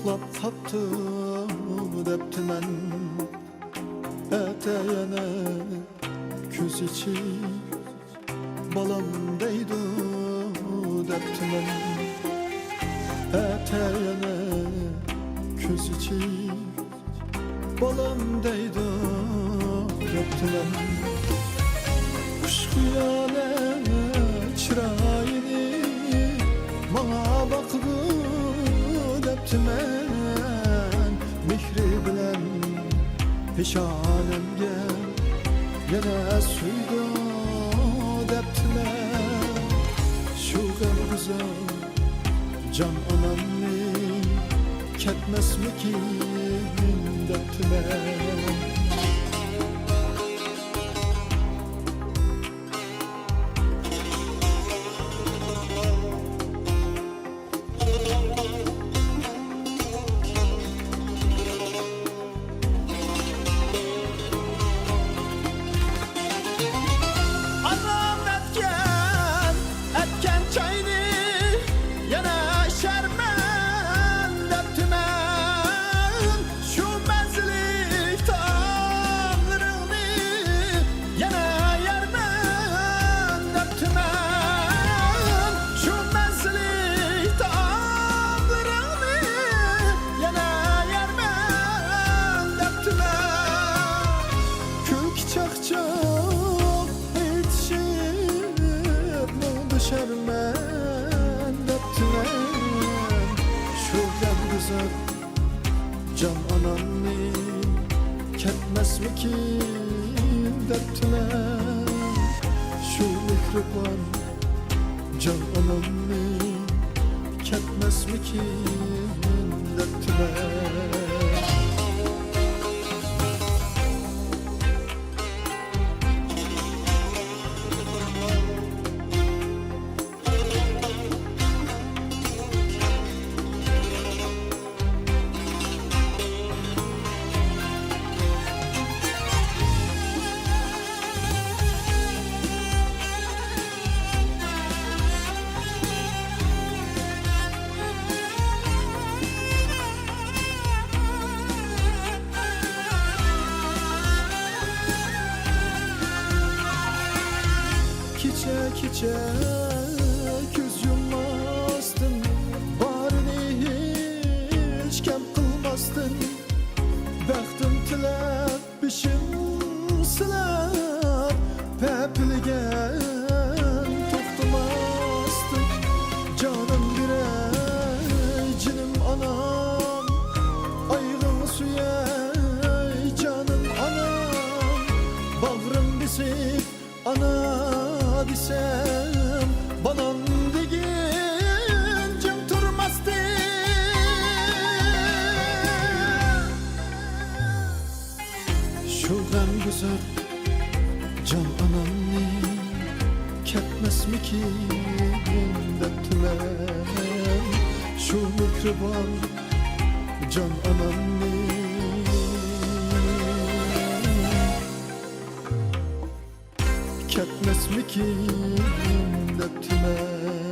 uxlab qapti debdi men Eteyene ko'z ichib balam deydi debdi men Eteyene ko'z ichib balam deydi debdi men Kuş xiyale çırayını bana bakdı debdi men Mihri bilen peşanemge yana suydu debdi men Şu güzel can anamni ketmesmikin debdi men Şermen deptimen Şu güzel can anamni ketmesmikin deptimen Şu mihriban can anamni ketmesmikin deptimen Kiçe göz yummazdın Barini hiç kem kılmazdın Bəxtim tilep bişim silep Pepilgen toxtumazdın Canım birey cinim anam Ayrıl suyay canım anam Bağrım bisip anam desem banam degin cim turmasdı Şu gam güzel can anamni ketmesmikin debdi men Şu mihriban can anamni ketmesmikin debdi men